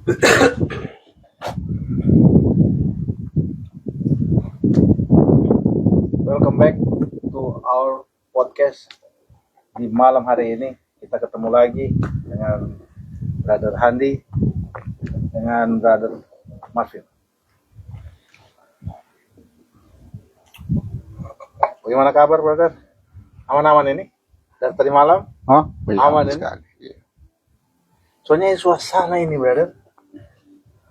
Welcome back to our podcast. Di malam hari ini kita ketemu lagi dengan Brother Handi, dengan Brother Marvin. Bagaimana kabar, Brother? Aman-aman ini? Dari tadi malam? Aman ini? Sekali. Soalnya suasana ini, Brother,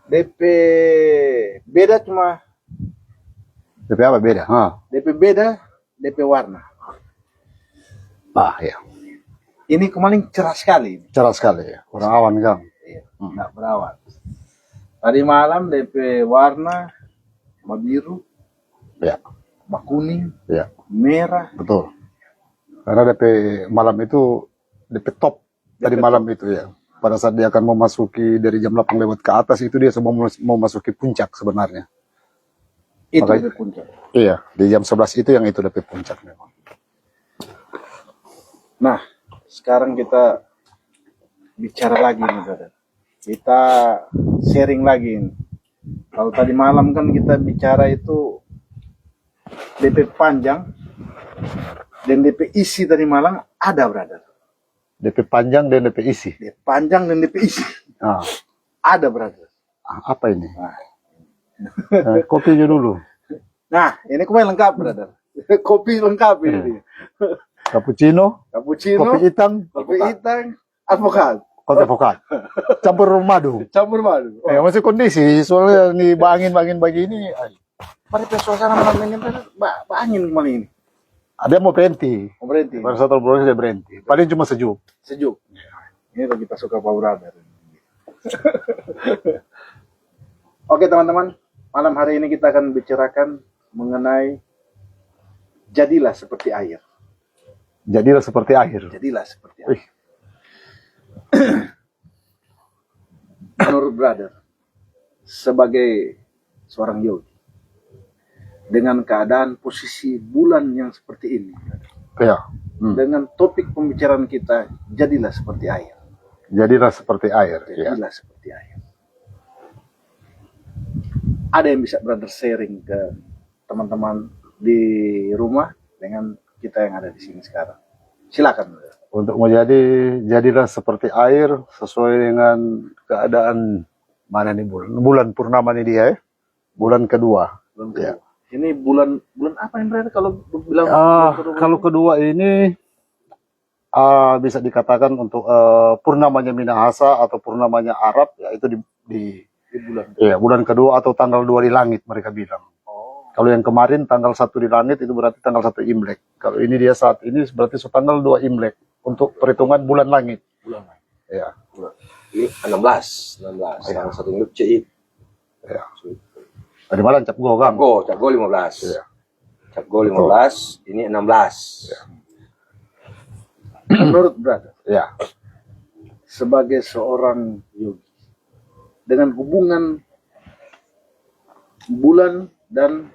DP beda cuma DP apa beda? DP beda, DP warna. Ya. Ini kemarin cerah sekali. Cerah sekali ya. Kurang awan kan? Nggak berawan. Tadi malam DP warna biru, Ya. kuning, Ya. merah. Betul. Karena DP malam itu DP top tadi malam itu ya. Pada saat dia akan memasuki dari jam 8 lewat ke atas itu dia semua mau masuki puncak sebenarnya. Itu Makanya- DP puncak. Iya, di jam 11 itu yang itu DP puncak memang. Nah, sekarang kita bicara lagi nih, Brother. Kita sharing lagi nih. Kalau tadi malam kan kita bicara itu DP panjang dan DP isi tadi malam ada, Brother. DP panjang dan DP isi. DP panjang dan DP isi ada, Brother. Apa ini? Nah, Kopinya dulu. Nah, ini kemarin lengkap, Brother. Kopi lengkap ini. Cappuccino, Cappuccino, kopi hitam, kopi hitam, alpukat, kopi avokat. Campur madu. campur madu. Masih kondisi soalnya nih angin begini. Mari suasana malam ini, Brother, angin kemarin ini. Ada yang mau berhenti. Berhenti. Pada saat berhenti dia berhenti. Paling cuma sejuk. Sejuk. Ini yang kita suka, Pak Brother. Oke, teman-teman. Malam hari ini kita akan bicarakan mengenai jadilah seperti air. Jadilah seperti air. Jadilah seperti air. Menurut Brother, sebagai seorang yogi, dengan keadaan posisi bulan yang seperti ini, Ya. dengan topik pembicaraan kita, jadilah seperti air. Jadilah seperti air. Ya. Jadilah seperti air. Ada yang bisa Brother sharing ke teman-teman di rumah dengan kita yang ada di sini sekarang? Silakan, Brother. Untuk jadilah seperti air sesuai dengan keadaan mana nih bulan purnama nih dia ya. Bulan kedua. Bulan Ya. kedua. Ini bulan apa yang Brother kalau bilang bulan kedua? Kalau kedua ini bisa dikatakan untuk purnamanya Minahasa atau purnamanya Arab ya itu di bulan. ya bulan kedua atau tanggal 2 di langit mereka bilang. Kalau yang kemarin tanggal 1 di langit itu berarti tanggal 1 Imlek. Kalau ini dia saat ini berarti tanggal 2 Imlek untuk perhitungan bulan langit. Bulan. Ya. Ini 16 Ya. yang satu Imlek Cik. Ya. Tadi malam cap go kan? Cap go 15. Ya. Cap go 15, ini 16. Ya. Menurut Brother, Ya. sebagai seorang yogi, dengan hubungan bulan dan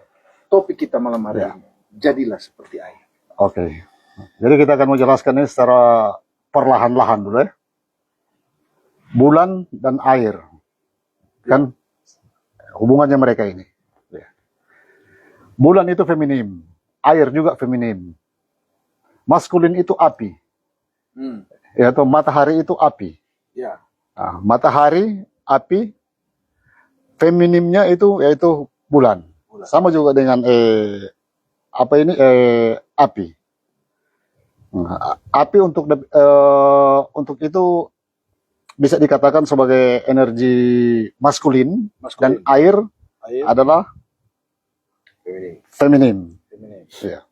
topik kita malam hari Ya. ini, jadilah seperti air. Oke. Jadi kita akan menjelaskan ini secara perlahan-lahan dulu ya. Bulan dan air. Kan hubungannya mereka ini. Ya. Bulan itu feminim, air juga feminim. Maskulin itu api. Yaitu matahari itu api. Ya. Nah, matahari, api, feminimnya itu yaitu bulan. Sama juga dengan api. Nah, api untuk itu bisa dikatakan sebagai energi maskulin. Dan air adalah feminim. Ya.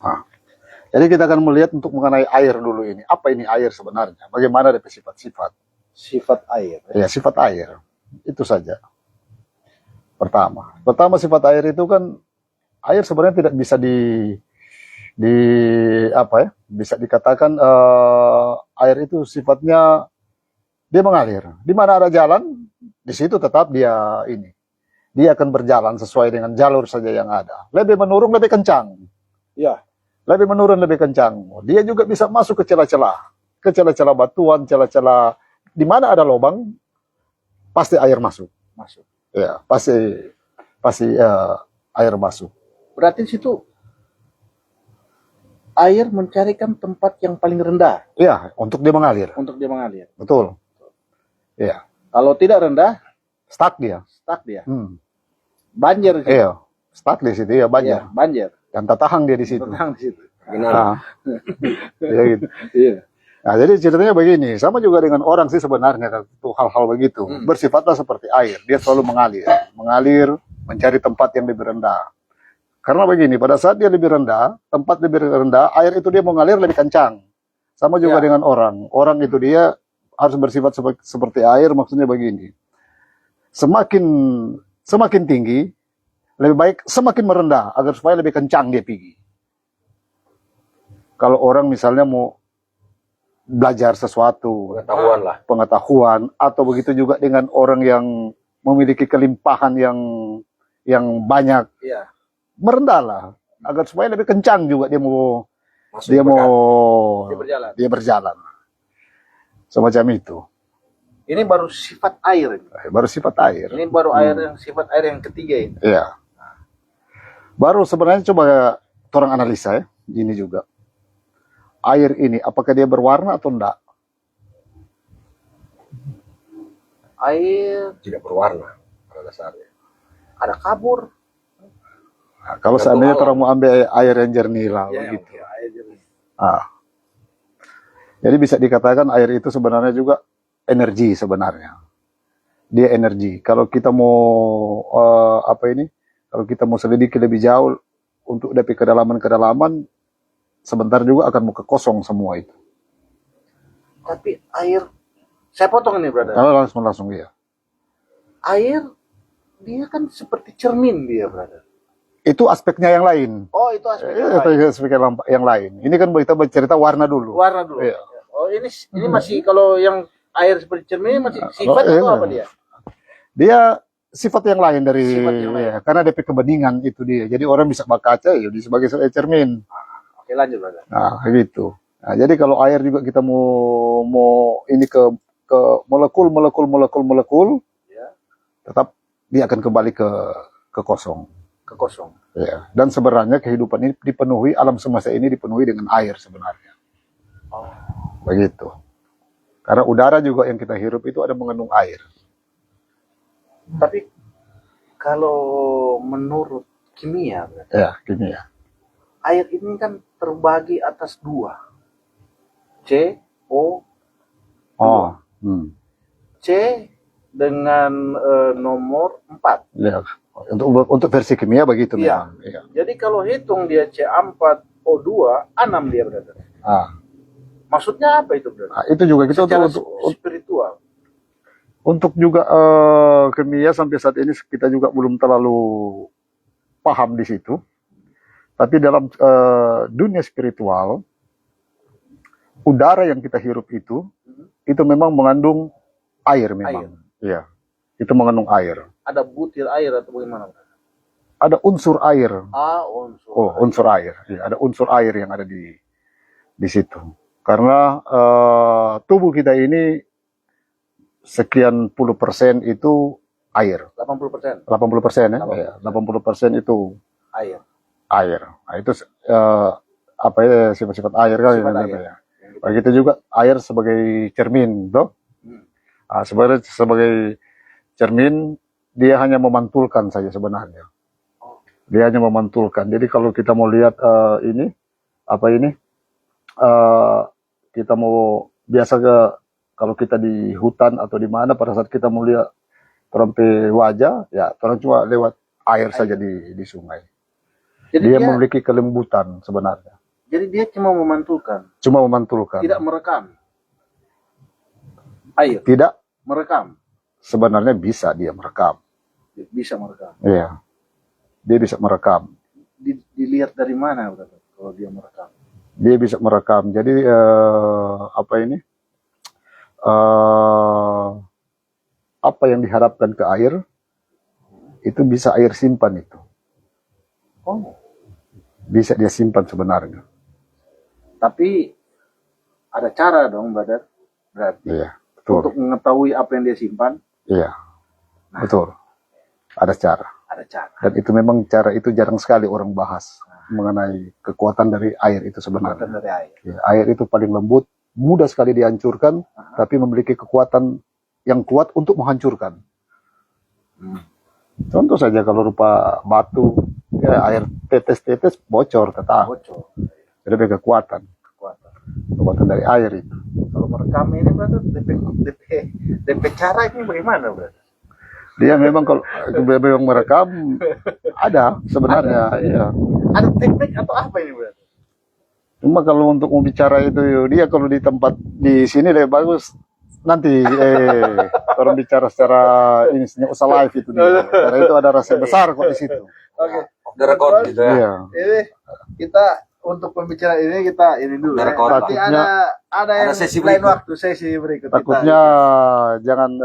Nah, jadi kita akan melihat untuk mengenai air dulu ini. Apa ini air sebenarnya? Bagaimana dari sifat-sifat? Sifat air. Ya, sifat air. Itu saja. Pertama sifat air itu kan air sebenarnya tidak bisa bisa dikatakan air itu sifatnya dia mengalir. Di mana ada jalan, di situ tetap dia akan berjalan sesuai dengan jalur saja yang ada. Lebih menurun, lebih kencang. Ya. Lebih menurun, lebih kencang. Dia juga bisa masuk ke celah-celah batuan, celah-celah di mana ada lubang, pasti air masuk. Masuk. Ya, pasti air masuk. Berarti di situ air mencarikan tempat yang paling rendah Iya, untuk dia mengalir. untuk dia mengalir. Betul. Iya, Kalau tidak rendah, stuck dia. stuck dia. Iya, Banjir. Gitu. stuck di situ ya banyak. Iya, banjir. Dan tatahang dia di situ. Tenang di situ. Gimana? Nah, ya gitu. Iya. Nah, jadi ceritanya begini, sama juga dengan orang sih sebenarnya kan, itu hal-hal begitu. Bersifatlah seperti air, dia selalu mengalir, mencari tempat yang lebih rendah. Karena begini, pada saat dia lebih rendah, tempat lebih rendah, air itu dia mengalir lebih kencang. Sama juga dengan orang itu dia harus bersifat seperti air, maksudnya begini. Semakin tinggi, lebih baik semakin merendah agar supaya lebih kencang dia pergi. Kalau orang misalnya mau belajar sesuatu, pengetahuan, atau begitu juga dengan orang yang memiliki kelimpahan yang banyak, Iya. merendahlah agar supaya lebih kencang juga dia mau Dia berjalan. semacam itu. Ini baru sifat air. Baru sifat air. Ini baru air yang sifat air yang ketiga ini. Iya. Baru sebenarnya coba orang analisa ya, ini juga. Air ini apakah dia berwarna atau enggak? Air Tidak berwarna pada dasarnya. ada kabur. Nah, kalau seandainya orang mau ambil air yang jernih lah, begitu. Ya, air jernih. Jadi bisa dikatakan air itu sebenarnya juga energi sebenarnya. Dia energi. Kalau kita mau kalau kita mau selidiki lebih jauh untuk dari kedalaman, sebentar juga akan mau kekosong semua itu. Tapi air, saya potong ini, brother. Kalau langsung ya. Air dia kan seperti cermin dia, brother. Itu aspeknya yang lain. Oh, itu aspeknya Itu lain. aspek yang lain. Ini kan kita bercerita warna dulu. Warna dulu. Iya. Oh, ini masih kalau yang air seperti cermin masih sifat atau apa dia? Dia sifat yang lain dari Sifat yang lain. ya, karena DP kebeningan itu dia. Jadi orang bisa berkaca ya sebagai cermin. Oke, lanjut, brother. Nah, gitu. Nah, jadi kalau air juga kita mau ini ke molekul, Ya, tetap dia akan kembali ke kosong. ke kosong. Ya. Dan sebenarnya kehidupan ini dipenuhi, alam semesta ini dipenuhi dengan air sebenarnya. Oh. Begitu. Karena udara juga yang kita hirup itu ada mengandung air. Tapi kalau menurut kimia, brother, Ya, kimia. air ini kan terbagi atas dua. C, O, Oh. C dengan nomor 4. Ya. Untuk versi kimia begitu Iya. memang. Iya. Jadi kalau hitung dia C4, O2, 6 dia, brother. Maksudnya apa itu, brother? Nah, itu juga kita Secara untuk spiritual. juga kimia sampai saat ini kita juga belum terlalu paham di situ. Tapi dalam dunia spiritual, udara yang kita hirup itu memang mengandung air memang. Iya. Itu mengandung air. Ada butir air atau bagaimana, brother? Ada unsur air. Unsur. Oh, unsur air. Ya, ada unsur air yang ada di situ. Karena tubuh kita ini sekian puluh persen itu air. 80%. 80% ya. 80% itu air. Nah, itu sifat-sifat air kan Sifat air. ya. Begitu juga air sebagai cermin, toh. Sebagai cermin dia hanya memantulkan saja sebenarnya. Dia hanya memantulkan. Jadi kalau kita mau lihat kita mau biasa kalau kita di hutan atau di mana pada saat kita mau lihat terampi wajah, ya orang cuma lewat air saja di sungai. Jadi Dia memiliki kelembutan sebenarnya. Jadi dia cuma memantulkan, Cuma memantulkan. tidak merekam. Air Tidak, merekam, sebenarnya bisa dia merekam. bisa merekam. Iya. Dia bisa merekam. Dilihat dari mana, brother, kalau dia merekam? Dia bisa merekam. Jadi apa yang diharapkan ke air itu bisa air simpan itu. Oh. Bisa dia simpan sebenarnya. Tapi ada cara dong, brother. Berarti Iya, betul. untuk mengetahui apa yang dia simpan. Iya. Betul. Ada cara. Ada cara. Dan itu memang cara itu jarang sekali orang bahas mengenai kekuatan dari air itu sebenarnya. Kekuatan dari air. Ya, air itu paling lembut, mudah sekali dihancurkan, tapi memiliki kekuatan yang kuat untuk menghancurkan. Contoh saja kalau rupa batu, ya air tetes-tetes bocor tetap. Bocor. Jadi ada kekuatan dari air itu. Kalau merekam ini berarti DP cara ini bagaimana berarti? Dia memang kalau memang merekam ada sebenarnya. Iya. Ada teknik atau apa ini berarti? Cuma kalau untuk membicara itu dia kalau di tempat di sini lebih bagus nanti orang bicara secara ini usah live itu dia. Karena itu ada rasa besar kok di situ. Oke. The record gitu ya. Iya. Ini kita untuk pembicaraan ini kita ini dulu. Ya. Nanti ada yang sesi lain berikut. waktu sesi berikut. Takutnya jangan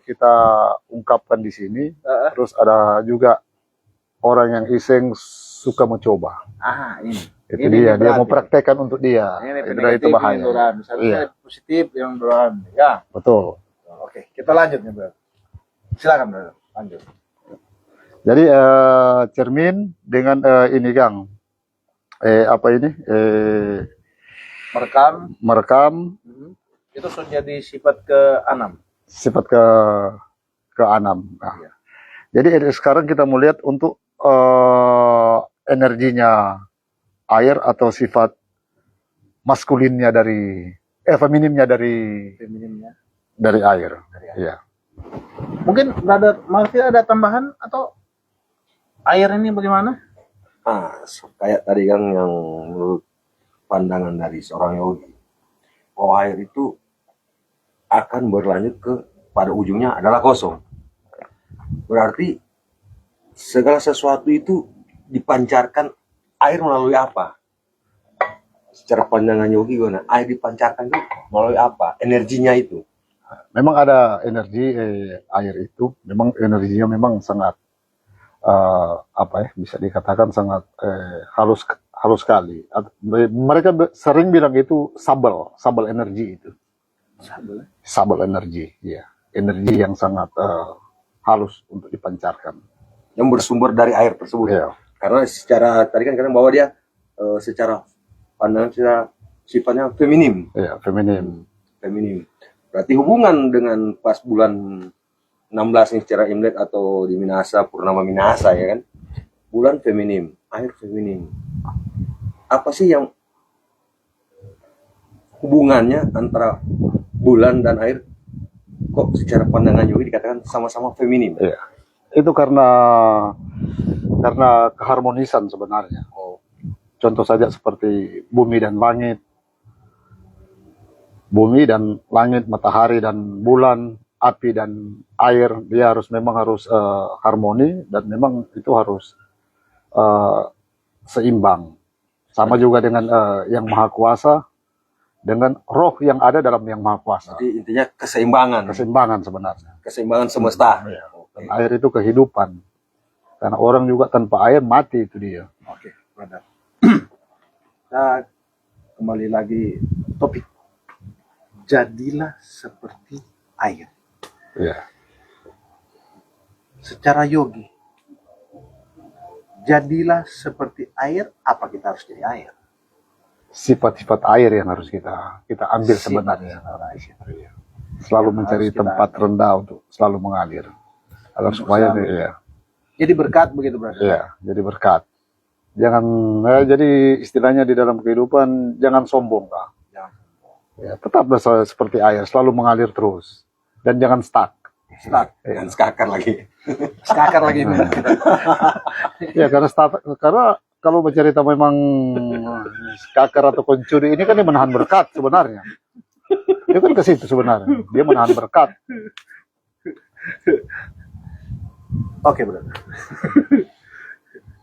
kita ungkapkan di sini. Terus ada juga orang yang iseng suka mencoba. Ini. Itu dia mau praktekkan untuk dia. Ini Itu bahaya. Misalnya Iya. positif yang doan. Ya. Betul. Oke, kita lanjut nih, Bro. Silakan, Bro. Lanjut. Jadi cermin dengan ini Kang. Apa ini? Merekam. Merekam Itu sudah jadi sifat ke-6. sifat ke-6. Nah, Iya. jadi sekarang kita mau lihat untuk energinya air atau sifat maskulinnya dari feminimnya Feminimnya. dari air. Dari air. Iya. Mungkin Marfil ada tambahan atau air ini bagaimana? Kayak tadi kan yang menurut pandangan dari seorang yogi, bahwa air itu akan berlanjut pada ujungnya adalah kosong. Berarti segala sesuatu itu dipancarkan air melalui apa? Secara pandangan yogi gimana? Air dipancarkan itu melalui apa? Energinya itu. Memang ada energi air itu, memang energinya memang sangat bisa dikatakan sangat halus sekali. Mereka sering bilang itu sabel energi itu. Sabel energi, ya. Energi yang sangat halus untuk dipancarkan. Yang bersumber dari air tersebut. Iya. Karena secara tadi kan kadang bahwa dia secara pandangan secara sifatnya feminim. Iya, feminim. Feminim. Berarti hubungan dengan pas bulan 16 nih secara Imlek atau di Minasa, Purnama Minasa ya kan. Bulan feminim, air feminim. Apa sih yang hubungannya antara bulan dan air kok secara pandangan yogi dikatakan sama-sama feminim? Iya. Itu karena keharmonisan sebenarnya. Contoh saja seperti bumi dan langit. Bumi dan langit, matahari dan bulan, api dan air, dia memang harus harmoni dan memang itu harus seimbang. Sama juga dengan yang maha kuasa dengan roh yang ada dalam yang maha kuasa. Jadi intinya keseimbangan. Keseimbangan sebenarnya. Keseimbangan semesta. Ya. Dan air itu kehidupan. Karena orang juga tanpa air mati itu dia. Oke, benar. Kita kembali lagi topik. Jadilah seperti air. Ya. Secara yogi, jadilah seperti air. Apa kita harus jadi air? Sifat-sifat air yang harus kita ambil sebenarnya. Selalu mencari tempat rendah untuk selalu mengalir. Agar supaya ya. Jadi berkat begitu berarti. Iya, jadi berkat. Jangan jadi istilahnya di dalam kehidupan jangan sombong, Kak. Ya, tetaplah seperti air, selalu mengalir terus dan jangan stuck. Dan skakar lagi. Skakar lagi ini. Ya karena kalau bercerita memang skakar atau pencuri ini kan dia menahan berkat sebenarnya. Dia kan ke situ sebenarnya. Dia menahan berkat. Oke, bro.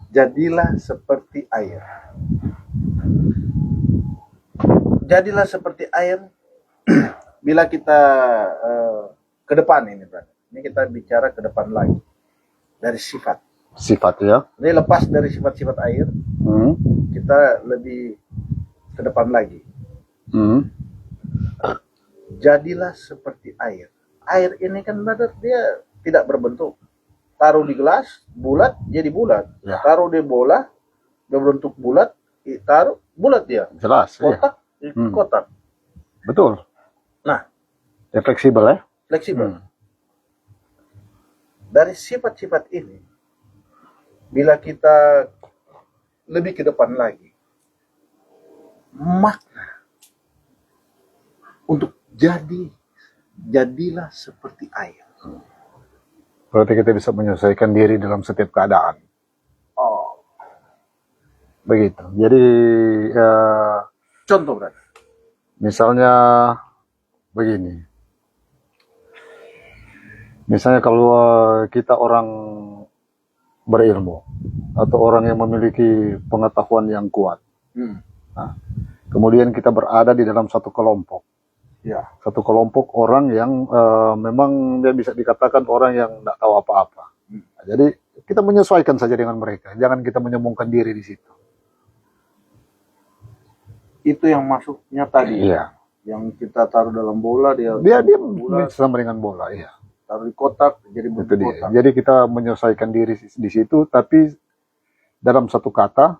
Jadilah seperti air. Jadilah seperti air bila kita ke depan ini, bro. Ini kita bicara ke depan lagi dari sifat. Sifat ya. Ini lepas dari sifat-sifat air, kita lebih ke depan lagi. Jadilah seperti air. Air ini kan brother, dia tidak berbentuk. Taruh di gelas, bulat, jadi bulat. Ya. Taruh di bola, berbentuk bulat, taruh, bulat dia. Jelas. Iya. Kotak, kotak. Betul. Nah, Ya, fleksibel ya. fleksibel. Dari sifat-sifat ini, bila kita lebih ke depan lagi, makna untuk jadilah seperti air. Berarti kita bisa menyesuaikan diri dalam setiap keadaan. Oh, Begitu. Jadi contoh berarti. misalnya begini. Misalnya kalau kita orang berilmu atau orang yang memiliki pengetahuan yang kuat. Nah, kemudian kita berada di dalam satu kelompok. Ya. Satu kelompok orang yang memang dia bisa dikatakan orang yang tidak tahu apa-apa. Nah, jadi kita menyesuaikan saja dengan mereka. Jangan kita menyombongkan diri di situ. Itu yang masuknya tadi. Iya. Yang kita taruh dalam bola, dia bola, sama dengan bola. Iya. taruh di kotak, jadi Itu bentuk dia. kotak. Jadi kita menyesuaikan diri di situ, tapi dalam satu kata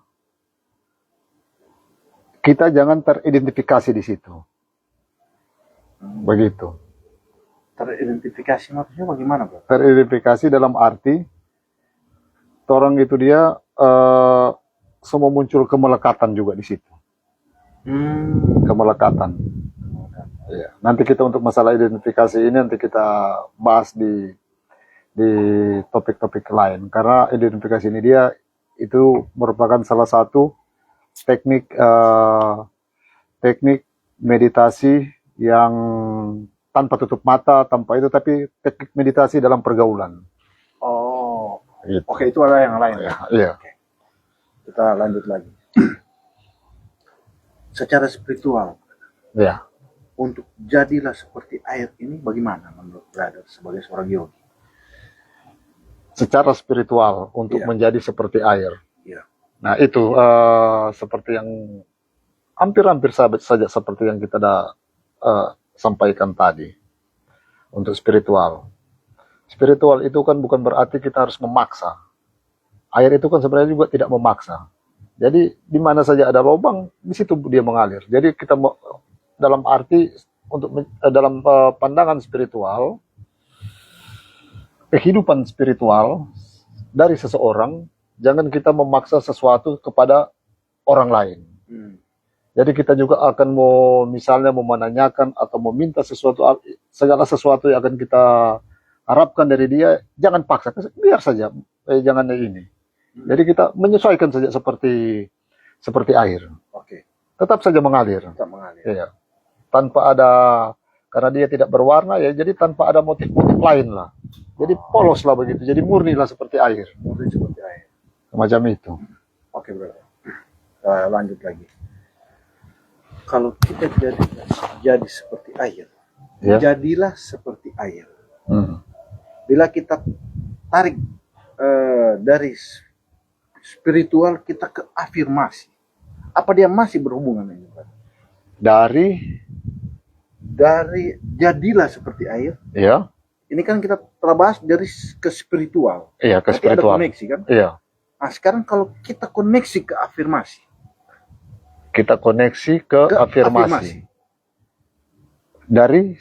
kita jangan teridentifikasi di situ. Begitu. Teridentifikasi maksudnya bagaimana, Bro? Teridentifikasi dalam arti orang itu dia semua muncul kemelekatan juga di situ. Kemelekatan. Ya. Nanti kita untuk masalah identifikasi ini nanti kita bahas di topik-topik lain, karena identifikasi ini dia itu merupakan salah satu teknik teknik meditasi yang tanpa tutup mata, tanpa itu, tapi teknik meditasi dalam pergaulan. Oh, Gitu. oke, itu ada yang lain ya. Iya. Oke. Kita lanjut lagi. Secara spiritual, Iya. untuk jadilah seperti air ini bagaimana menurut brother sebagai seorang yogi? Secara spiritual untuk Iya. menjadi seperti air. Iya. Nah itu seperti yang hampir-hampir saja seperti yang kita sampaikan tadi. Untuk spiritual. Spiritual itu kan bukan berarti kita harus memaksa. Air itu kan sebenarnya juga tidak memaksa. Jadi di mana saja ada lubang, di situ dia mengalir. Jadi kita dalam arti untuk dalam pandangan spiritual, kehidupan spiritual dari seseorang, jangan kita memaksa sesuatu kepada orang lain. Jadi kita juga akan misalnya menanyakan atau meminta sesuatu, segala sesuatu yang akan kita harapkan dari dia, jangan paksa, biar saja, jangan ini. Jadi kita menyesuaikan saja seperti air. Oke. Tetap saja mengalir. Tetap mengalir. Iya. Tanpa ada, karena dia tidak berwarna ya, jadi tanpa ada motif-motif lain lah. Jadi polos lah begitu, jadi murni lah seperti air. Murni seperti air. Semacam itu. Oke, bro. Lanjut lagi. Kalau kita jadi seperti air, Ya. jadilah seperti air. Bila kita tarik dari spiritual kita ke afirmasi, apa dia masih berhubungan dengan itu? Dari jadilah seperti air. Ya, Ini kan kita telah bahas dari ke spiritual. iya, ke Berarti ada spiritual. koneksi kan? Iya, Nah, sekarang kalau kita koneksi ke afirmasi, kita koneksi ke afirmasi. Dari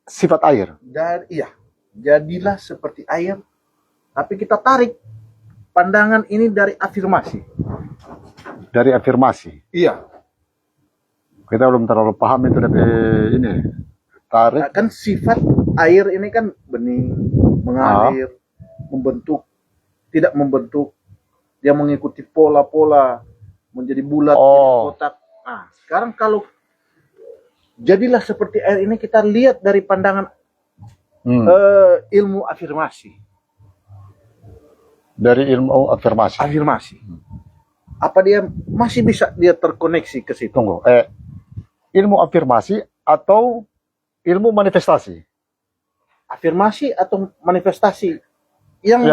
sifat air. Jadilah seperti air, tapi kita tarik pandangan ini dari afirmasi. Dari afirmasi. Iya. Kita belum terlalu paham itu dari ini. Tarik. Kan sifat air ini kan bening, mengalir, membentuk, tidak membentuk. Dia mengikuti pola-pola, menjadi bulat, menjadi kotak. Nah, sekarang kalau jadilah seperti air ini kita lihat dari pandangan ilmu afirmasi. Dari ilmu afirmasi. Afirmasi. Apa dia masih bisa dia terkoneksi ke situ? Tunggu. Ilmu afirmasi atau ilmu manifestasi? Afirmasi atau manifestasi yang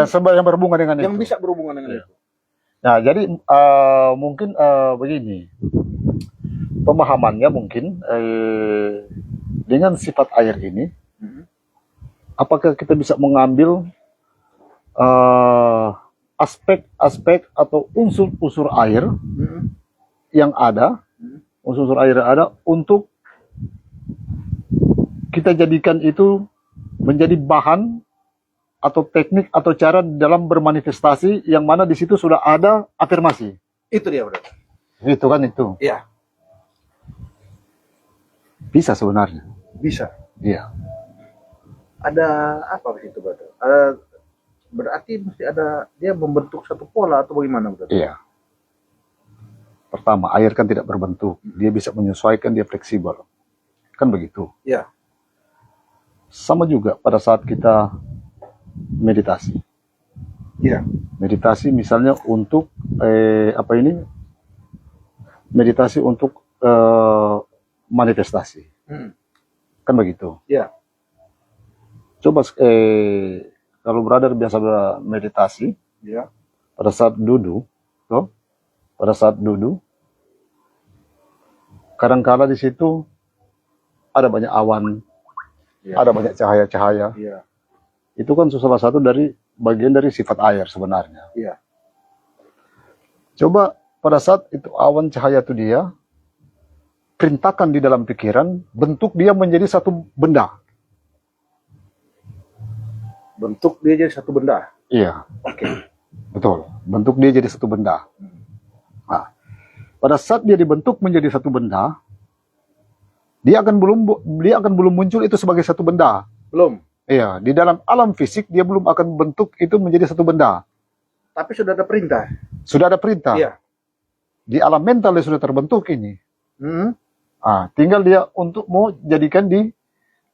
berhubungan dengan yang itu. bisa berhubungan dengan itu. Nah, jadi mungkin begini. Pemahamannya mungkin dengan sifat air ini, apakah kita bisa mengambil aspek-aspek atau unsur-unsur air yang ada, unsur-unsur air yang ada untuk kita jadikan itu menjadi bahan atau teknik atau cara dalam bermanifestasi yang mana di situ sudah ada afirmasi. Itu dia, brother. Itu kan itu. Iya, Bisa sebenarnya. bisa. Iya. Ada apa di situ, brother? Berarti mesti ada dia membentuk satu pola atau bagaimana, brother? Iya. Pertama, air kan tidak berbentuk. Dia bisa menyesuaikan, dia fleksibel. Kan begitu. Iya. Sama juga pada saat kita meditasi. Iya. Meditasi misalnya untuk meditasi untuk manifestasi. Kan begitu. Iya. Coba kalau brother biasa meditasi Iya. pada saat duduk, toh, pada saat duduk, kadang-kala di situ ada banyak awan, ada banyak cahaya-cahaya. Iya. Itu kan salah satu dari bagian dari sifat air sebenarnya. Iya. Coba pada saat itu awan cahaya itu dia perintahkan di dalam pikiran, bentuk dia menjadi satu benda. Bentuk dia jadi satu benda. Iya, Oke. betul. Bentuk dia jadi satu benda. Nah, pada saat dia dibentuk menjadi satu benda, dia akan belum muncul itu sebagai satu benda. Belum. Iya, di dalam alam fisik dia belum akan bentuk itu menjadi satu benda. Tapi sudah ada perintah. Sudah ada perintah. Iya. Di alam mental dia sudah terbentuk ini. Hmm. Tinggal dia untuk mau jadikan di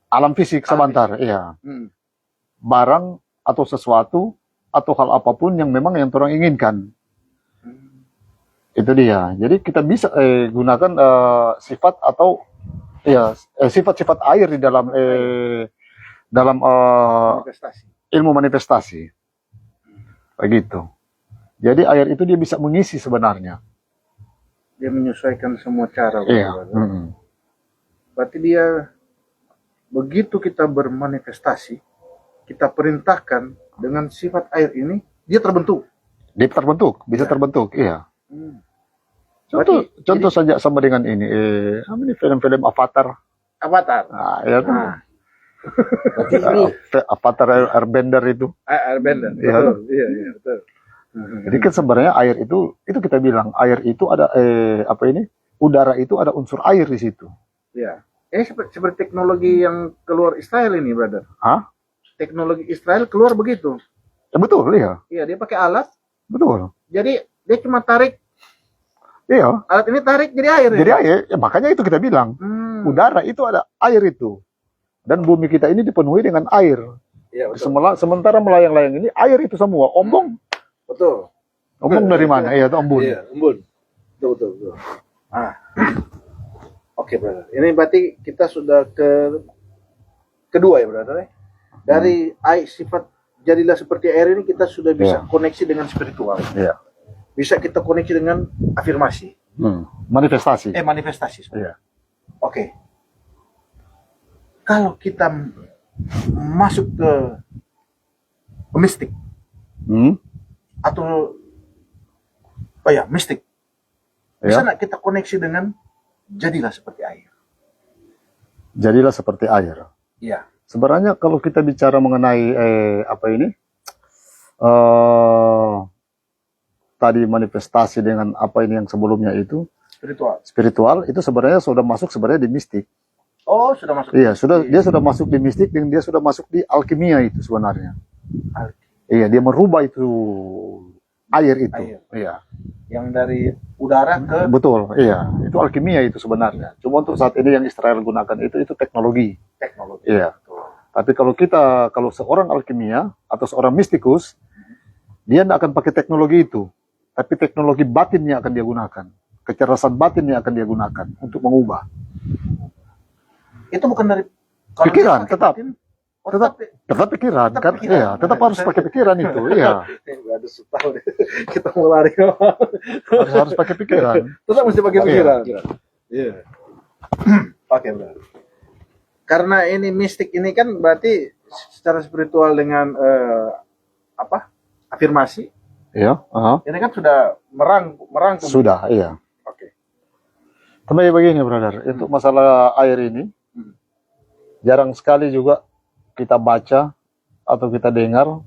alam fisik sebentar. Iya. Hmm. Barang atau sesuatu atau hal apapun yang memang yang orang inginkan. Itu dia. Jadi kita bisa gunakan sifat atau sifat-sifat air di dalam Manifestasi. ilmu manifestasi. Begitu. Jadi air itu dia bisa mengisi sebenarnya. Dia menyesuaikan semua cara. Iya. Brother. Berarti dia begitu kita bermanifestasi, kita perintahkan dengan sifat air ini, dia terbentuk. Dia terbentuk, bisa Ya. terbentuk. Iya. Hmm. Contoh saja sama dengan ini. Apa ini film-film Avatar? Avatar. Ya tuh. Berarti ini Avatar Airbender itu. Airbender. Iya. Betul. Iya, betul. Jadi kan sebenarnya air itu kita bilang air itu ada udara itu ada unsur air di situ. Iya. Ini seperti teknologi yang keluar Israel ini, brother. Hah? Teknologi Israel keluar begitu. Ya betul, iya. Iya, dia pakai alat. Betul. Jadi dia cuma tarik, Iya. alat ini tarik jadi air. Jadi air, ya makanya itu kita bilang udara itu ada air itu. Dan bumi kita ini dipenuhi dengan air. Iya, betul. Sementara melayang-layang ini air itu semua. Ombong. Betul. Ombong dari mana? Iya, itu embun. Iya, embun. Betul. Oke, brother. Ini berarti kita sudah kedua ya, brother. Dari sifat jadilah seperti air ini kita sudah bisa koneksi dengan spiritual. Iya. Bisa kita koneksi dengan afirmasi. Manifestasi. Manifestasi. Iya. Oke. Kalau kita masuk ke mistik atau mistik, bisa nggak kita koneksi dengan jadilah seperti air? Jadilah seperti air. Iya. Sebenarnya kalau kita bicara mengenai tadi manifestasi dengan apa ini yang sebelumnya itu spiritual itu sebenarnya sudah masuk sebenarnya di mistik. Oh, sudah masuk. Iya, dia sudah masuk di mistik dan dia sudah masuk di alkimia itu sebenarnya. Iya, dia merubah itu air itu. Iya. Yang dari udara ke Betul, iya. Itu alkimia itu sebenarnya. Cuma untuk saat ini yang Israel gunakan itu teknologi. teknologi. Iya. Tapi kalau seorang alkimia atau seorang mistikus, dia tidak akan pakai teknologi itu. Tapi teknologi batinnya akan dia gunakan. Kecerdasan batinnya akan dia gunakan untuk mengubah. Itu bukan dari Pikiran, pakai tetap. batin, Tetap pikiran, Tetap kan? pikiran. Iya, tetap harus pakai pikiran itu. Iya, Nggak ada setahun deh. Kita mau lari. harus pakai pikiran. Tetap mesti pakai Iya. pikiran. Iya. Oke, benar. Karena ini mistik ini kan berarti secara spiritual dengan apa? Afirmasi. Iya, Ini kan sudah merangkum. sudah, iya. Oke. Tapi begini, brother, untuk masalah air ini, jarang sekali juga kita baca atau kita dengar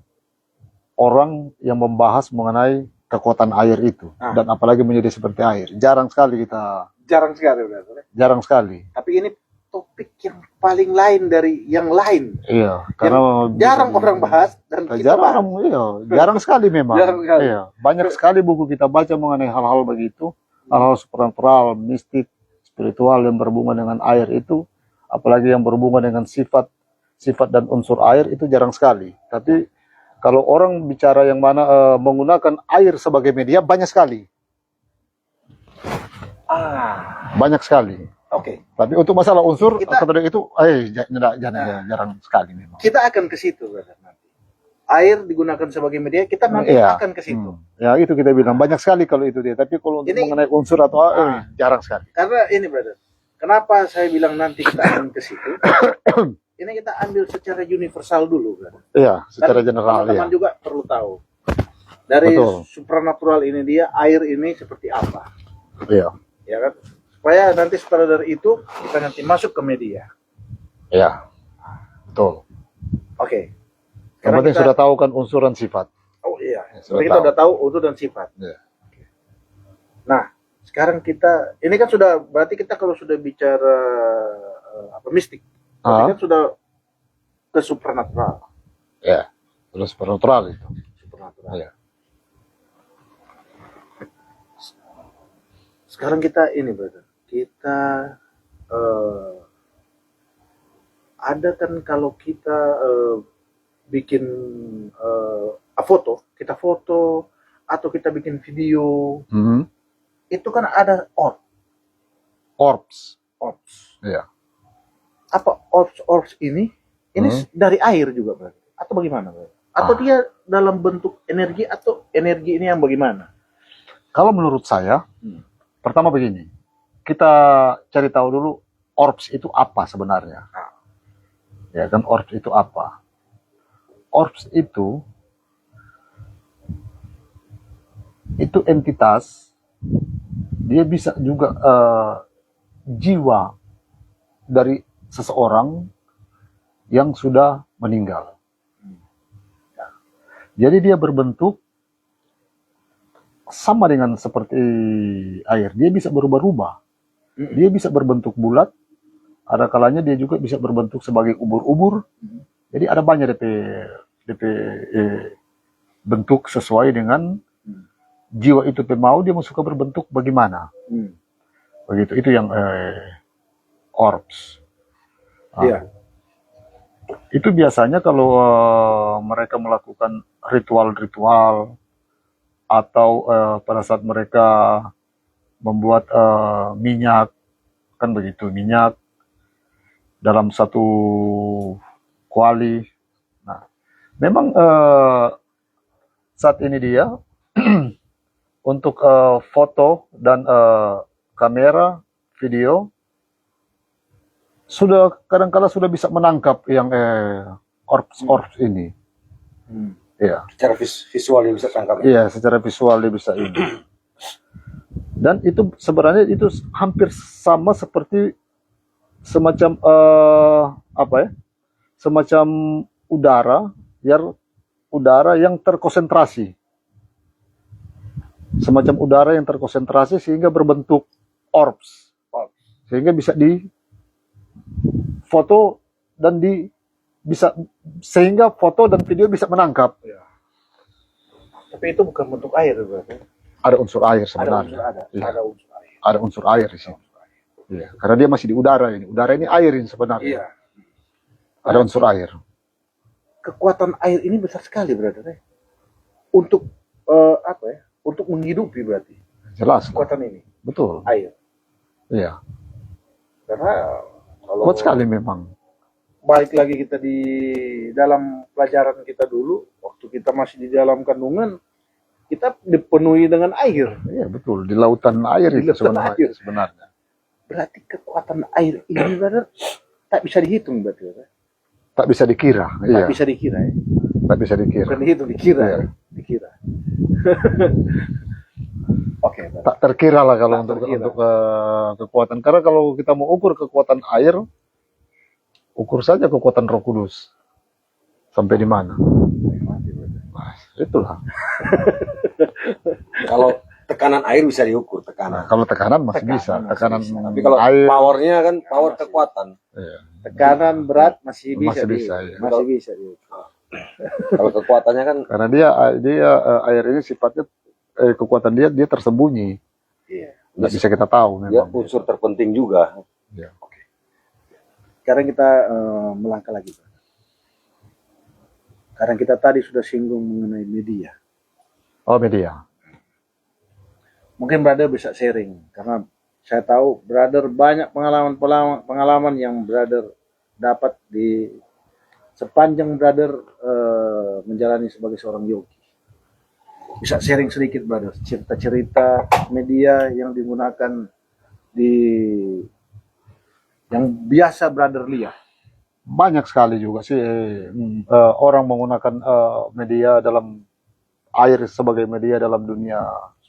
orang yang membahas mengenai kekuatan air itu, dan apalagi menjadi seperti air. Jarang sekali kita, Jarang sekali, brother. jarang sekali. Tapi ini topik yang paling lain dari yang lain. Iya, karena Jarang orang bahas dan kita bahas. jarang sekali memang. Jarang sekali. Iya, banyak sekali buku kita baca mengenai hal-hal begitu, hal-hal supernatural, mistik, spiritual yang berhubungan dengan air itu, apalagi yang berhubungan dengan sifat dan unsur air itu jarang sekali. Tapi kalau orang bicara yang mana menggunakan air sebagai media, banyak sekali. Banyak sekali. Oke. Tapi untuk masalah unsur Kita- atau itu, jarang sekali memang. Kita akan ke situ, brother, nanti. Air digunakan sebagai media, kita nanti Iya. akan ke situ. Ya itu kita bilang banyak sekali kalau itu dia. Tapi kalau untuk Ini- mengenai unsur atau jarang sekali. Karena ini, brother. Kenapa saya bilang nanti kita akan ke situ? Ini kita ambil secara universal dulu, brother. Iya, secara Dan general ya. teman-teman juga perlu tahu. Dari Betul. supranatural ini dia, air ini seperti apa. Iya, Ya kan? Supaya nanti setelah dari itu, kita nanti masuk ke media. iya, betul. Oke. Yang Sekarang penting kita- sudah tahu kan unsur dan sifat. Oh iya. Sudah Kita tahu. udah tahu unsur dan sifat. Iya. Nah, sekarang kita, ini kan sudah, berarti kita kalau sudah bicara mistik, berarti kan sudah ke supernatural. Ya, terus supernatural itu. Supernatural. Iya. Sekarang kita ini, brother, kita ada kan kalau kita bikin foto, kita foto atau kita bikin video, itu kan ada Orbs. orbs. Iya. Apa orbs ini? Ini dari air juga, brother. Atau bagaimana, brother? Atau dia dalam bentuk energi atau energi ini yang bagaimana? Kalau menurut saya, pertama begini, kita cari tahu dulu orbs itu apa sebenarnya. Ya kan, orbs itu apa? Orbs itu entitas, dia bisa juga jiwa dari seseorang yang sudah meninggal. Jadi dia berbentuk sama dengan seperti air. Dia bisa berubah-ubah. Dia bisa berbentuk bulat. Ada kalanya dia juga bisa berbentuk sebagai ubur-ubur. Jadi ada banyak DP bentuk sesuai dengan jiwa itu mau dia suka berbentuk bagaimana. Begitu. Itu yang orbs. Iya. Itu biasanya kalau mereka melakukan ritual-ritual atau pada saat mereka membuat minyak, kan begitu, minyak dalam satu kuali. Nah, memang saat ini dia untuk foto dan kamera, video sudah kadang-kala sudah bisa menangkap yang orbs ini. Iya. Secara visual dia bisa tangkap. Iya, secara visual dia bisa ini. Dan itu sebenarnya itu hampir sama seperti semacam semacam udara yang terkonsentrasi. Semacam udara yang terkonsentrasi sehingga berbentuk orbs. Sehingga bisa di foto dan sehingga foto dan video bisa menangkap. Tapi itu bukan bentuk air, berarti. Ada unsur air Ada sebenarnya. unsur, Iya. ada unsur air. Ada unsur air di sini. Iya, karena dia masih di udara ini. Udara ini air ini sebenarnya. Iya. Ada unsur air. Kekuatan air ini besar sekali, berarti. Untuk untuk menghidupi berarti Jelas. kekuatan ini, Betul. air. Iya. Karena kalau Kuat sekali memang. balik lagi kita di dalam pelajaran kita dulu, waktu kita masih di dalam kandungan, kita dipenuhi dengan air. Iya, betul. Di lautan air Di itu lautan air. sebenarnya. Berarti kekuatan air ini, brother, tak bisa dihitung, berarti. Brother. Tak bisa dikira. Tak Iya, bisa dikira ya. tak bisa dikira. Bukan itu dikira, Iya. ya. Dikira. Oke, Pak. Tak terkira lah kalau Tak untuk terkira. untuk kekuatan. Karena kalau kita mau ukur kekuatan air, ukur saja kekuatan Roh Kudus. Sampai di mana? Nah, itulah. Kalau tekanan air bisa diukur, Nah, tekanan. kalau tekanan masih Tekanan bisa. masih Tekanan bisa. Tapi kalau air powernya kan power kekuatan. iya. Tekanan berat masih bisa Masih bisa, diukur. ya. Masih bisa diukur. Kalau kekuatannya kan Karena dia air ini sifatnya kekuatan dia tersembunyi. Iya. Nggak bisa kita tahu dia memang. unsur terpenting juga. Iya. Sekarang kita melangkah lagi, Pak. Karena kita tadi sudah singgung mengenai media. Oh, media. Mungkin brother bisa sharing karena saya tahu brother banyak pengalaman yang brother dapat di sepanjang brother menjalani sebagai seorang yogi. Bisa sharing sedikit brother cerita-cerita media yang digunakan di yang biasa brother lihat. Banyak sekali juga sih orang menggunakan media dalam air sebagai media dalam dunia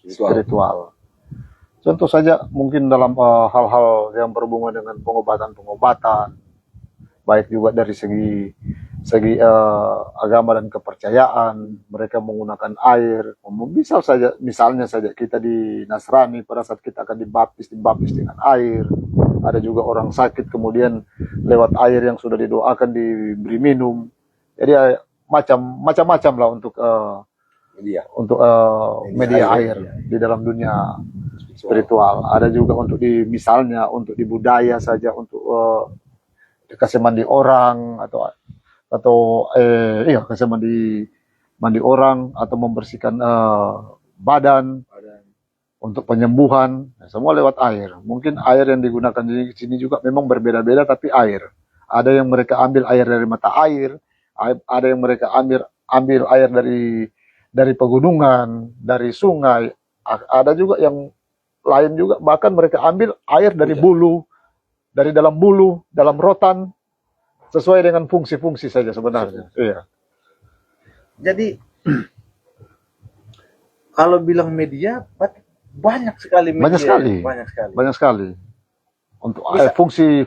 spiritual. Contoh saja mungkin dalam hal-hal yang berhubungan dengan pengobatan-pengobatan, baik juga dari segi agama dan kepercayaan, mereka menggunakan air. Misalnya saja kita di Nasrani pada saat kita akan dibaptis dengan air. Ada juga orang sakit kemudian lewat air yang sudah didoakan diberi minum. Jadi macam-macam lah untuk Media. media air di dalam dunia spiritual. Ada juga untuk misalnya untuk di budaya saja, untuk kasih mandi orang atau kasih mandi orang atau membersihkan badan untuk penyembuhan, semua lewat air. Mungkin air yang digunakan di sini juga memang berbeda-beda, tapi air. Ada yang mereka ambil air dari mata air, ada yang mereka ambil air dari pegunungan, dari sungai. Ada juga yang lain juga, bahkan mereka ambil air dari bulu, dari dalam bulu, dalam rotan, sesuai dengan fungsi-fungsi saja sebenarnya. Iya. Jadi kalau bilang media banyak sekali media. Banyak sekali. Untuk Bisa.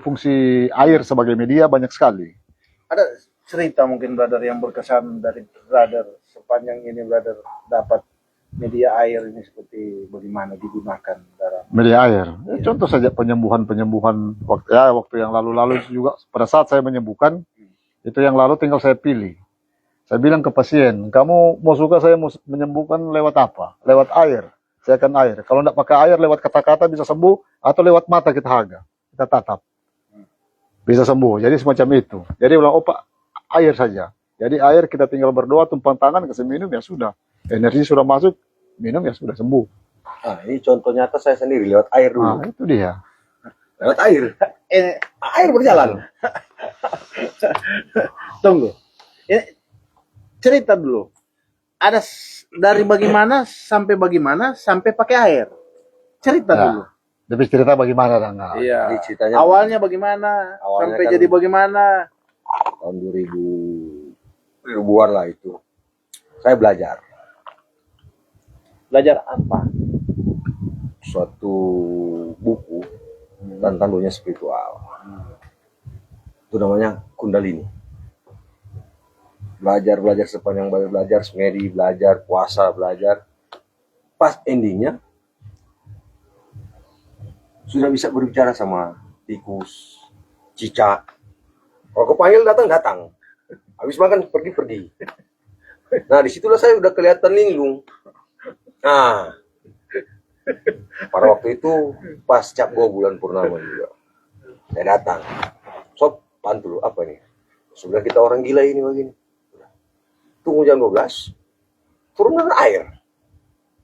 fungsi air sebagai media banyak sekali. Ada cerita mungkin brother yang berkesan dari brother sepanjang ini brother dapat media air ini seperti bagaimana digunakan dalam Media air. Contoh saja penyembuhan waktu yang lalu juga pada saat saya menyembuhkan, itu yang lalu tinggal saya pilih. Saya bilang ke pasien, kamu mau suka saya mau menyembuhkan lewat apa? Lewat air. Saya akan air. Kalau tidak pakai air, lewat kata-kata bisa sembuh, atau lewat mata kita haga, kita tatap, bisa sembuh. Jadi semacam itu. Jadi ulang Pak, air saja. Jadi air kita tinggal berdoa, tumpang tangan, kasih minum ya sudah. Energi sudah masuk, minum ya sudah sembuh. Nah, ini contoh nyata saya sendiri lewat air dulu. Nah, itu dia. Lewat air. Air berjalan. Tunggu. Ini cerita dulu. Ada dari bagaimana sampai pakai air. Cerita Ya. dulu. Tapi cerita bagaimana Rangga? Iya. Jadi ceritanya Awalnya bagaimana? Awalnya sampai kan- jadi bagaimana? tahun 2000-an lah itu. Saya belajar Belajar apa? suatu buku tentang dunia spiritual. Itu namanya Kundalini. Belajar sepanjang belajar, semedi belajar, puasa belajar. Pas endingnya sudah bisa berbicara sama tikus, cicak. Kalau kepanggil datang. Habis makan pergi. Nah disitulah saya udah kelihatan linglung. Nah pada waktu itu pas cap gua bulan purnama juga. Saya datang. Sob, bantu lu apa nih? Sebenarnya kita orang gila ini begini. Tunggu jam 12. Turun dari air.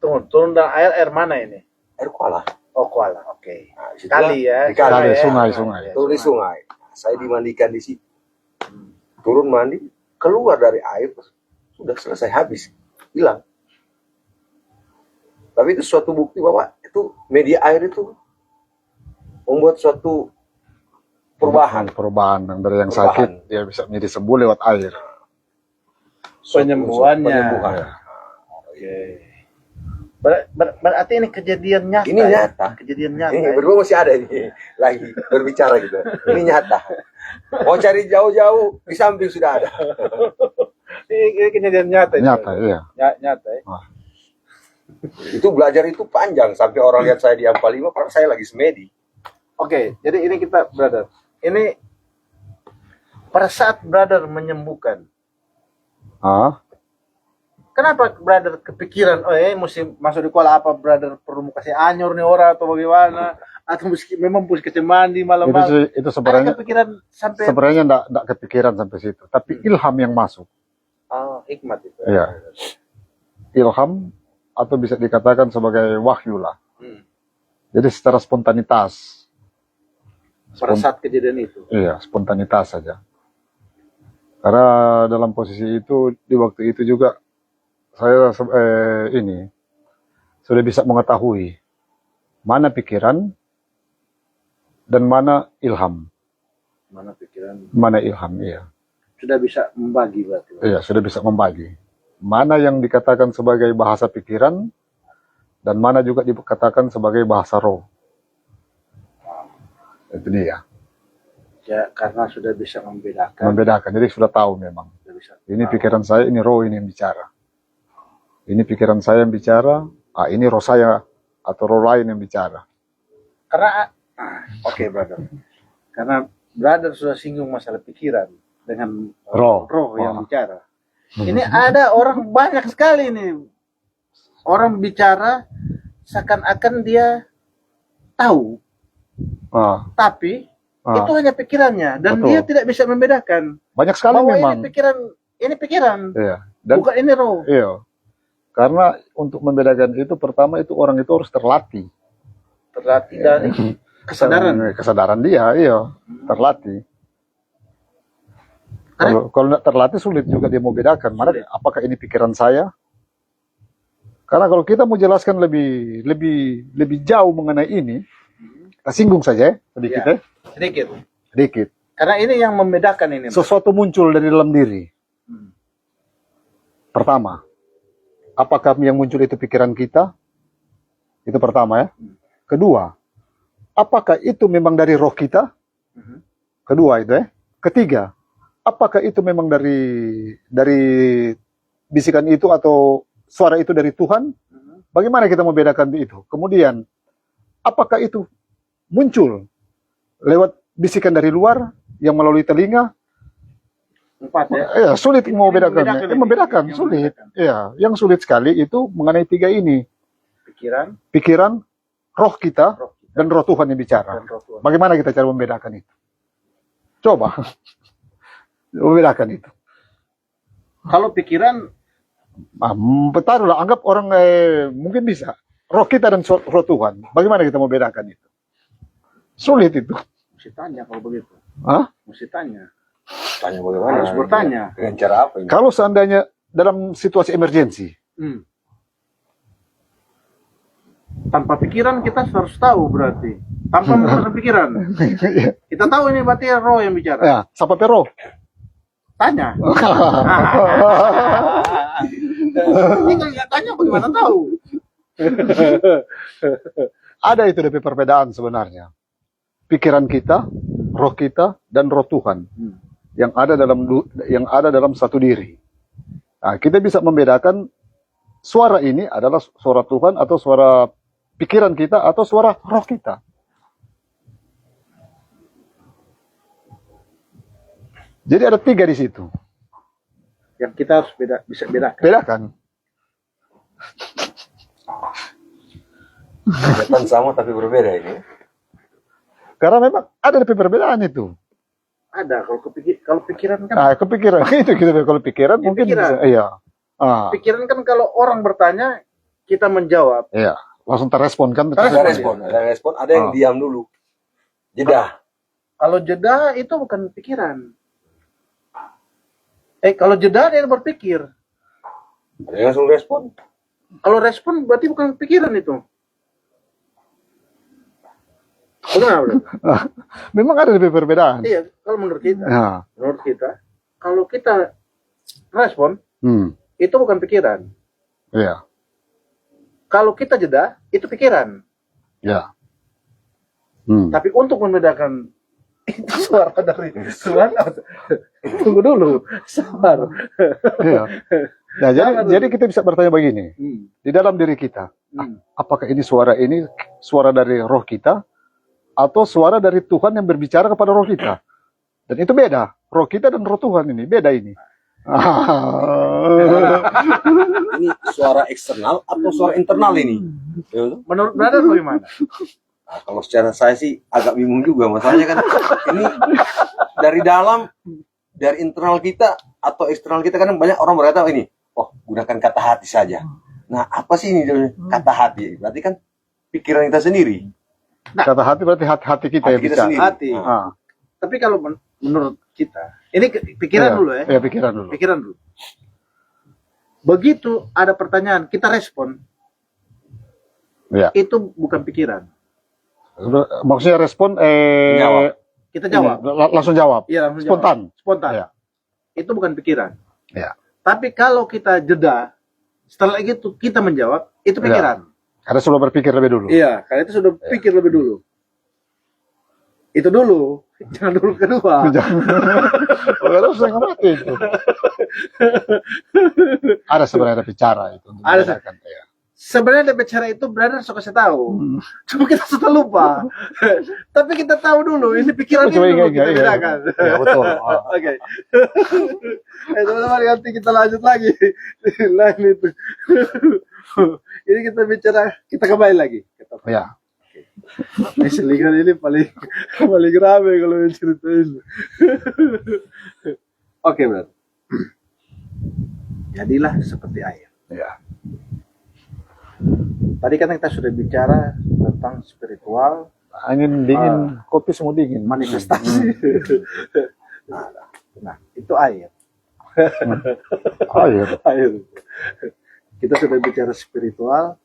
Turun dari air mana ini? Air kuala. Oh, kuala. Oke. Nah, disitulah- Kali ya. di kali, sungai. Turun di sungai. Saya dimandikan di situ. Turun mandi, keluar dari air, sudah selesai habis, hilang. Tapi itu suatu bukti bahwa itu media air itu membuat suatu perubahan yang dari yang sakit dia bisa menjadi sembuh lewat air. Penyembuhannya. Penyembuhan. Oke. Berarti ini kejadian nyata. Ini nyata. Kejadian nyata. Ini berdua masih ada ini lagi berbicara gitu. Ini nyata. Mau cari jauh-jauh di samping sudah ada. Ini kejadian nyata. Nyata, iya. Nyata. Itu belajar itu panjang sampai orang lihat saya di Ampal 5, padahal saya lagi semedi. Oke, jadi ini kita brother. Ini pada saat brother menyembuhkan, kenapa brother kepikiran, mesti masuk di kolam apa brother perlu kasih anyor nih orang atau bagaimana? Atau memang mesti kecemandi malam-malam? Itu sebenarnya ada kepikiran sampai sebenarnya enggak kepikiran sampai situ, tapi ilham yang masuk. Hikmat itu. Iya. Ilham atau bisa dikatakan sebagai wahyu lah. Jadi secara spontanitas. Pada saat kejadian itu. Iya, spontanitas saja. Karena dalam posisi itu di waktu itu juga saya ini sudah bisa mengetahui mana pikiran dan mana ilham. Mana pikiran? Mana ilham, iya. Sudah bisa membagi berarti. Iya, sudah bisa membagi. Mana yang dikatakan sebagai bahasa pikiran dan mana juga dikatakan sebagai bahasa roh. Itu dia. Ya, karena sudah bisa membedakan. Membedakan, jadi sudah tahu memang. Ini pikiran saya, ini roh ini yang bicara. Ini pikiran saya yang bicara, ini roh saya atau roh lain yang bicara. Karena, oke, brother. Karena brother sudah singgung masalah pikiran dengan roh yang bicara. Ini ada orang banyak sekali nih. Orang bicara seakan-akan dia tahu. Tapi itu hanya pikirannya dan Betul. dia tidak bisa membedakan. Banyak sekali bahwa memang. Ini pikiran. Iya. Dan, bukan ini roh. Iya. Karena untuk membedakan itu pertama itu orang itu harus terlatih. Terlatih dari kesadaran. Kesadaran dia, iya, terlatih. Kalau tidak terlatih sulit juga dia mau bedakan mana apakah ini pikiran saya. Karena kalau kita mau jelaskan lebih jauh mengenai ini, kita singgung saja sedikit ya. Sedikit. Karena ini yang membedakan ini. Sesuatu muncul dari dalam diri. Pertama, apakah yang muncul itu pikiran kita? Itu pertama ya. Kedua, apakah itu memang dari roh kita? Kedua itu ya. Ketiga, apakah itu memang dari bisikan itu atau suara itu dari Tuhan? Bagaimana kita membedakan itu? Kemudian, apakah itu muncul lewat bisikan dari luar yang melalui telinga? Empat ya. Ya, sulit mau bedakan. Membedakan sulit. Ya, yang sulit sekali itu mengenai tiga ini. Pikiran, roh kita, dan roh Tuhan yang bicara. Bagaimana kita cara membedakan itu? Coba. Membedakan itu. Kalau pikiran, taruhlah, anggap orang mungkin bisa. Roh kita dan roh Tuhan. Bagaimana kita membedakan itu? Sulit itu. Mesti tanya kalau begitu. Mesti tanya. Tanya bagaimana? Harus bertanya. Dengan cara apa ini? Kalau seandainya dalam situasi emergensi. Tanpa pikiran kita harus tahu berarti. Tanpa menggunakan pikiran. Kita tahu ini berarti roh yang bicara. Ya, siapa roh? Tanya. Ini kalau nggak tanya bagaimana tahu? Ada itu dari perbedaan sebenarnya. Pikiran kita, roh kita, dan roh Tuhan yang ada dalam satu diri. Nah, kita bisa membedakan suara ini adalah suara Tuhan atau suara pikiran kita atau suara roh kita. Jadi ada tiga di situ. Yang kita harus bisa bedakan. Bedakan. Kelihatan sama tapi berbeda ini. Karena memang ada perbedaan itu. Ada kalau pikiran kan. Kepikiran itu kita kalau pikiran mungkin pikiran. Bisa, iya. Pikiran kan kalau orang bertanya kita menjawab. Iya, langsung terrespon kan. Ada respon, ada yang diam dulu. Jeda. Kalau jeda itu bukan pikiran. Kalau jeda dia berpikir. Ada yang langsung respon. Kalau respon berarti bukan pikiran itu. Bagaimana, Bro? Memang ada lebih perbedaan. Iya, kalau Ya. menurut kita, kalau kita respon, Hmm. itu bukan pikiran. Iya. Kalau kita jeda, itu pikiran. Ya. Hmm. Tapi untuk membedakan itu suara dari Tuhan, tunggu dulu, sabar. Iya. Nah, jadi kita bisa bertanya begini, Hmm. di dalam diri kita, Hmm. apakah ini suara dari roh kita atau suara dari Tuhan yang berbicara kepada roh kita? Dan itu beda, roh kita dan roh Tuhan ini beda ini. Ini suara eksternal atau suara internal ini? Ya, Menurut brother bagaimana? nah, kalau secara saya sih agak bingung juga, masalahnya kan ini dari dalam, dari internal kita atau eksternal kita, kan banyak orang berkata ini, oh gunakan kata hati saja. Nah apa sih ini kata hati? Berarti kan pikiran kita sendiri, Kata hati berarti hati kita hati yang kita bicara. sendiri. Hati. Nah, Ah, Tapi kalau menurut kita, ini pikiran iya. dulu ya. Iya, pikiran dulu. Pikiran dulu. Begitu ada pertanyaan, kita respon, Iya. itu bukan pikiran. Maksudnya respon Jawab. Kita jawab. langsung jawab. Iya, langsung Spontan. jawab. Spontan. Iya. Itu bukan pikiran. Iya. Tapi kalau kita jeda, setelah itu kita menjawab, itu pikiran. Karena sudah berpikir lebih dulu. Iya, karena itu sudah pikir lebih dulu. Itu dulu, jangan dulu kedua. Oh, harus saya ngerti itu. Ada sebenarnya bicara itu. untuk Ada. membedakan, ya. Sebenarnya bicara itu brother suka saya tahu. Cuma kita suka lupa. Tapi kita tahu dulu, ini pikiran ini Coba dulu ingat, kita iya. bedakan. Iya, betul. Ah. Oke. Teman-teman, nanti kita lanjut lagi. Lain itu. Ini kita bicara, kita kembali lagi. Ya. Ini selingan ini paling rame kalau yang cerita ini. Oke, brother. Jadilah seperti air. Ya. Tadi kan kita sudah bicara tentang spiritual, Angin dingin, kopi semua dingin. manifestasi. Nah, itu air. Air. Air. Kita sudah bicara spiritual,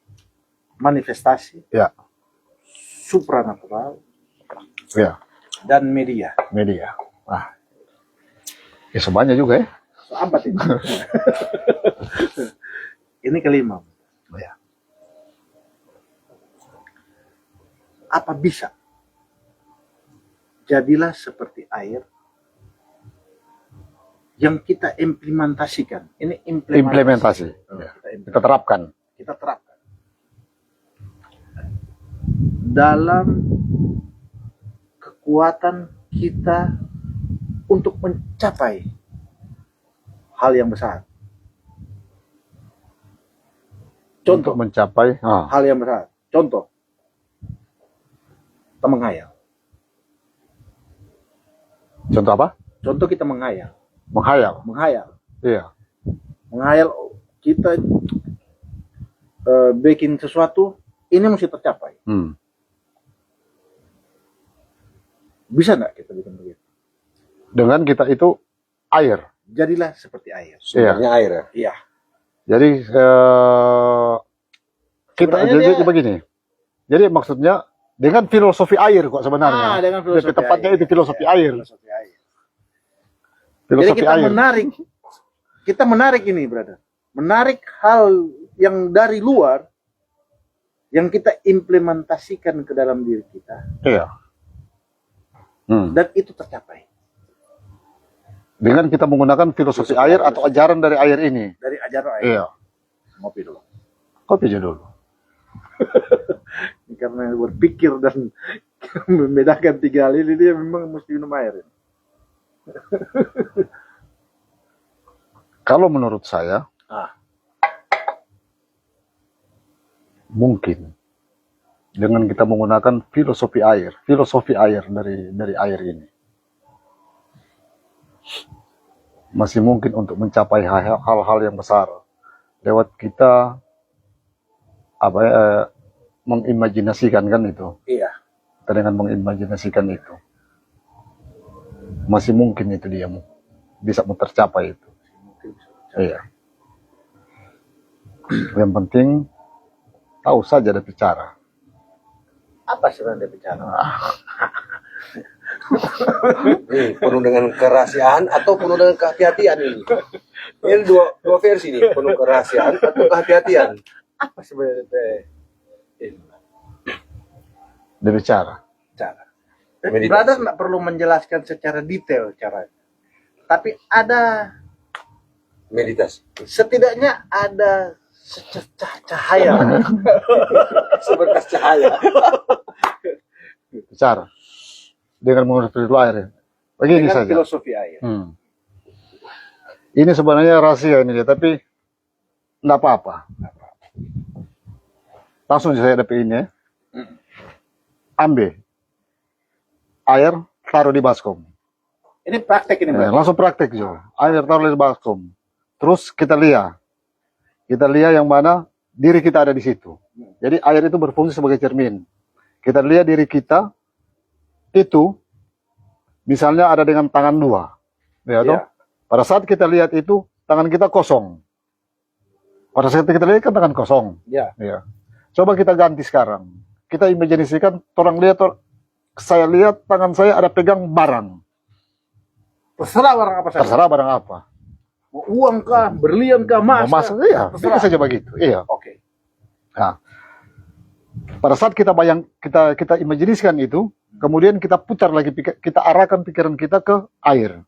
manifestasi, Ya. supranatural, Ya. dan media. Media. Ah. Ya sebanyak juga ya. So, apa ini? Ini kelima. Ya. Apa bisa? Jadilah seperti air yang kita implementasikan. Ini Implementasi. Ya. Kita terapkan. Kita terapkan dalam kekuatan kita untuk mencapai hal yang besar. Untuk Contoh, mencapai. hal yang besar. Contoh, kita menghayal. Contoh apa? Contoh kita menghayal. Menghayal. Menghayal. Iya. Menghayal kita bikin sesuatu, ini mesti tercapai. Hmm. Bisa nggak kita bikin begitu? Dengan kita itu air. Jadilah seperti air. sumbernya air ya. Iya. Jadi kita Sebenarnya jadi dia- begini. Jadi maksudnya dengan filosofi air kok sebenarnya. Dengan Lebih tepatnya itu filosofi air. Filosofi air. Jadi Filosofi kita air. menarik ini, brother. Menarik hal yang dari luar yang kita implementasikan ke dalam diri kita Iya. Hmm. dan itu tercapai Dengan kita menggunakan filosofi air atau ajaran dari air ini. dari ajaran air. Iya. Ngopi dulu. Kopi aja dulu. Ini karena berpikir dan membedakan tiga hal ini, dia memang mesti minum air. Kalau menurut saya, mungkin dengan kita menggunakan filosofi air dari air ini, masih mungkin untuk mencapai hal-hal yang besar lewat kita mengimajinasikan kan itu. Iya. Kita dengan mengimajinasikan itu, masih mungkin itu dia bisa tercapai itu. Iya. Yang penting tahu saja ada bicara. Apa sebenarnya bicara? Penuh dengan kerahasiaan atau penuh dengan kehati-hatian ini. Ini dua versi nih, penuh kerahasiaan atau kehati-hatian. Apa sebenarnya Dia bicara. cara? Meditasi. Brother nggak perlu menjelaskan secara detail caranya, tapi ada Meditasi. setidaknya ada sececah cahaya. Seberkas cahaya. Bicara. Dengan mengurus spiritual air. Begini Dengan saja. filosofi air. Ini sebenarnya rahasia ini dia, tapi enggak apa-apa. Langsung saya dapat ini ya. Ambil air, taruh di baskom. Ini praktek ini, Bro. Langsung praktek juga. Air taruh di baskom. Terus kita lihat. Kita lihat yang mana diri kita ada di situ. Jadi air itu berfungsi sebagai cermin. Kita lihat diri kita itu misalnya ada dengan tangan dua. Ya, toh? Pada saat kita lihat itu tangan kita kosong. Pada saat kita lihat kan tangan kosong. Ya. Ya. Coba kita ganti sekarang. Kita imajinasikan orang lihat, saya lihat tangan saya ada pegang barang. Terserah barang apa saja. Terserah barang apa. Mau uang kah, berlian kah, emas Emas, kah? iya, Terserah. bisa saja begitu. Iya. Oke. Nah, pada saat kita kita imajinasikan itu, kemudian kita putar lagi, kita arahkan pikiran kita ke air,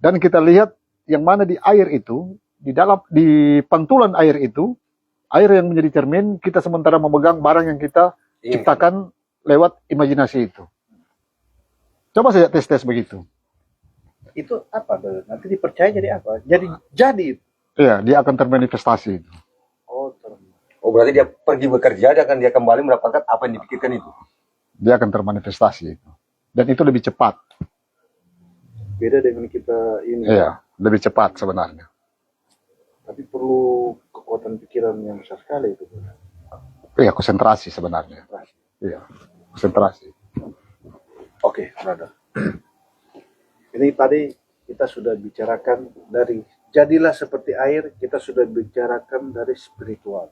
dan kita lihat yang mana di air itu, di pantulan air itu, air yang menjadi cermin, kita sementara memegang barang yang kita ciptakan lewat imajinasi itu. Coba saja tes begitu. Itu apa, Bro? Nanti dipercaya jadi apa? Jadi. Iya, dia akan termanifestasi itu. Oh, berarti dia pergi bekerja, dia kembali mendapatkan apa yang dipikirkan itu. Dia akan termanifestasi itu. Dan itu lebih cepat. Beda dengan kita ini. Iya, lebih cepat sebenarnya. Tapi perlu kekuatan pikiran yang besar sekali itu, Bro. Iya, konsentrasi sebenarnya. Iya, konsentrasi. Oke, brother. Ini tadi kita sudah bicarakan dari jadilah seperti air, kita sudah bicarakan dari spiritual.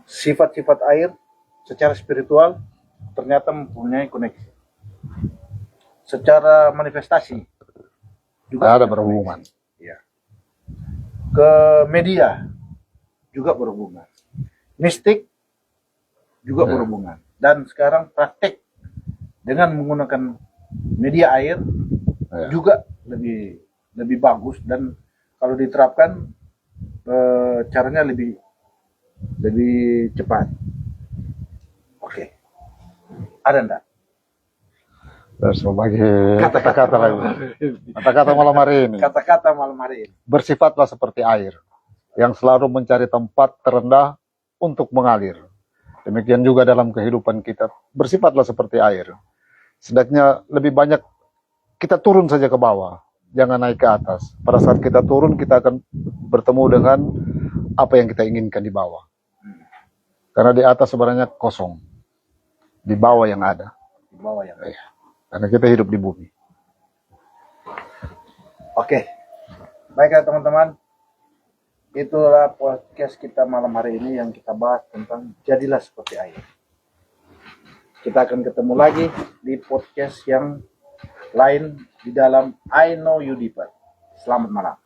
Sifat-sifat air secara spiritual ternyata mempunyai koneksi. Secara manifestasi juga Ada berhubungan. Ya. Ke media juga berhubungan. Mistik juga berhubungan. Dan sekarang praktek dengan menggunakan media air juga lebih bagus, dan kalau diterapkan caranya lebih cepat. Oke. Ada enggak? Terus berbagi kata-kata lagi. Kata-kata malam hari ini. Kata-kata malam hari ini. Bersifatlah seperti air yang selalu mencari tempat terendah untuk mengalir. Demikian juga dalam kehidupan kita. Bersifatlah seperti air. Sedangnya lebih banyak kita turun saja ke bawah, jangan naik ke atas. Pada saat kita turun, kita akan bertemu dengan apa yang kita inginkan di bawah. Karena di atas sebenarnya kosong, di bawah yang ada. Di bawah yang ada. Karena kita hidup di bumi. Oke. Baiklah teman-teman. Itulah podcast kita malam hari ini yang kita bahas tentang jadilah seperti air. Kita akan ketemu lagi di podcast yang lain di dalam I Know You Deeper. Selamat malam.